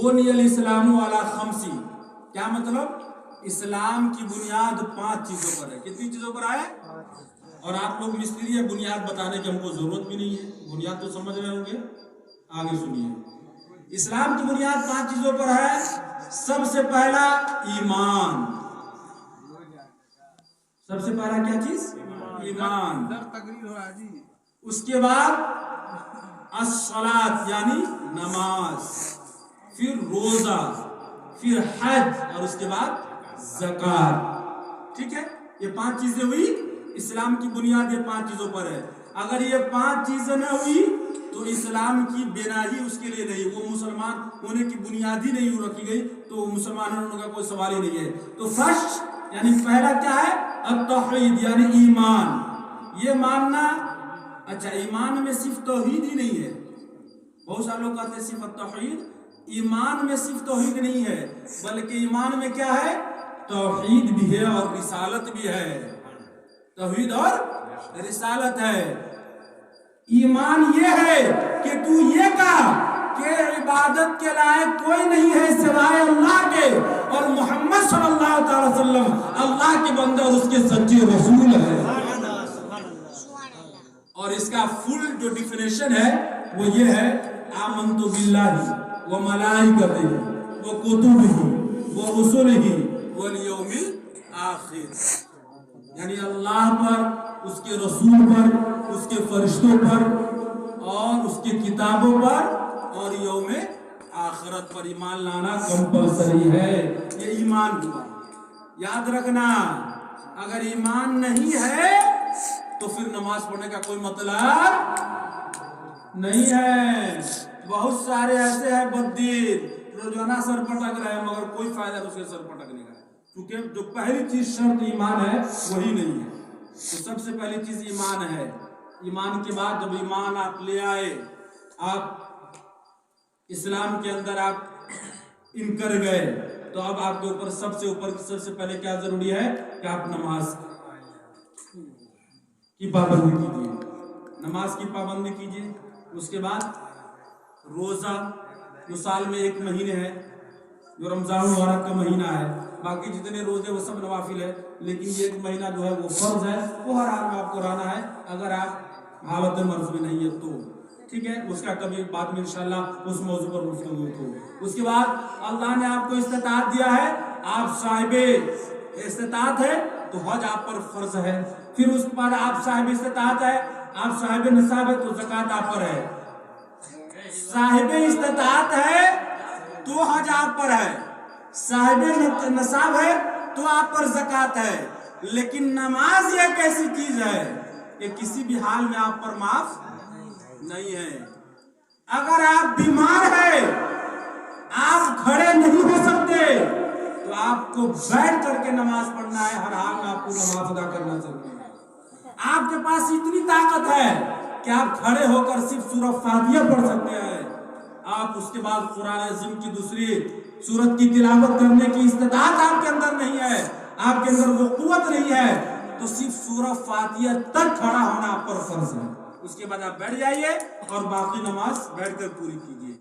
بنی الاسلام علی خمسی، کیا مطلب؟ اسلام کی بنیاد 5 چیزوں پر ہے. کتنی چیزوں پر ہے؟ اور آپ لوگ مستری ہے، بنیاد بتانے کی ہم کو ضرورت بھی نہیں ہے، بنیاد تو سمجھ رہے ہوں گے. آگے سنیے، اسلام کی بنیاد 5 چیزوں پر ہے. سب سے پہلا ایمان. سب سے پہلا کیا چیز؟ ایمان. اس کے بعد الصلاۃ یعنی نماز، پھر روزہ، پھر حج، اور اس کے بعد زکات. ٹھیک ہے، یہ 5 چیزیں ہوئی. اسلام کی بنیاد یہ 5 چیزوں پر ہے. اگر یہ 5 چیزیں نہ ہوئی تو اسلام کی بنا ہی اس کے لیے نہیں، وہ مسلمان ہونے کی بنیاد ہی نہیں رکھی گئی تو مسلمان ہونے کا کوئی سوال ہی نہیں ہے. تو فرسٹ یعنی پہلا کیا ہے؟ التوحید یعنی ایمان. یہ ماننا. اچھا، ایمان میں صرف توحید ہی نہیں ہے. بہت سارے لوگ کہتے ہیں صرف التوحید. ایمان میں صرف توحید نہیں ہے، بلکہ ایمان میں کیا ہے؟ توحید بھی ہے اور رسالت بھی ہے. توحید اور رسالت ہے. ایمان یہ ہے کہ تو یہ کہا کہ عبادت کے لائق کوئی نہیں ہے سوائے اللہ کے، اور محمد صلی اللہ تعالی وسلم اللہ کے بندے اور اس کے سچے رسول ہے. اور اس کا فل جو ڈیفینیشن ہے وہ یہ ہے: آمنت باللہ وملائکتہ وکتبہ ورسلہ والیوم الآخر. یعنی اللہ پر، اس کے رسول پر، اس کے فرشتوں پر، اور اس کے کتابوں پر، اور یوم آخرت پر ایمان لانا کمپلسری ہے. یہ ایمان ہوا. یاد رکھنا، اگر ایمان نہیں ہے تو پھر نماز پڑھنے کا کوئی مطلب نہیں ہے. بہت سارے ایسے ہیں بددین روزانہ سر پٹک رہے ہیں مگر کوئی فائدہ اس کے سر پٹکنے کا، کیونکہ جو پہلی چیز شرط ایمان ہے وہی نہیں ہے. تو سب سے پہلی چیز ایمان ہے. ایمان کے بعد جب ایمان آپ لے آئے، آپ اسلام کے اندر آپ انکر گئے، تو اب آپ کے اوپر سب سے پہلے کیا ضروری ہے کہ آپ نماز کی پابندی کیجیے. نماز کی پابندی کیجیے. اس کے بعد روزہ، جو سال میں 1 مہینے ہے، جو رمضان المبارک کا مہینہ ہے. باقی جتنے روزے وہ سب نوافل ہے، لیکن یہ 1 مہینہ جو ہے وہ فرض ہے، وہ ہر حال میں آپ کو رہنا ہے اگر آپ حالت مرض میں نہیں ہے تو. ٹھیک ہے، اس کا کبھی بعد میں انشاءاللہ اس موضوع پر گفتگو ہو. اس کے بعد اللہ نے آپ کو استطاعت دیا ہے، آپ صاحب استطاعت ہے تو حج آپ پر فرض ہے. پھر اس کے بعد آپ صاحب استطاعت ہے، آپ صاحب نصاب ہے تو زکات آپ پر ہے. صاحب استطاعت ہے تو حج آپ پر ہے، صاحب نصاب ہے تو آپ پر زکات ہے. لیکن نماز ایک ایسی چیز ہے کہ کسی بھی حال میں آپ پر معاف نہیں ہے. اگر آپ بیمار ہیں، آپ کھڑے نہیں ہو سکتے، تو آپ کو بیٹھ کر کے نماز پڑھنا ہے. ہر حال میں آپ کو نماز ادا کرنا ضروری ہے. آپ کے پاس اتنی طاقت ہے کہ آپ کھڑے ہو کر صرف سورہ فاتحہ پڑھ سکتے ہیں. آپ اس کے بعد قرآن عظیم کی دوسری سورت کی تلاوت کرنے کی استطاعت آپ کے اندر نہیں ہے، آپ کے اندر وہ قوت نہیں ہے، تو صرف سورہ فاتحہ تک کھڑا ہونا آپ پر فرض ہے. اس کے بعد آپ بیٹھ جائیے اور باقی نماز بیٹھ کر پوری کیجیے.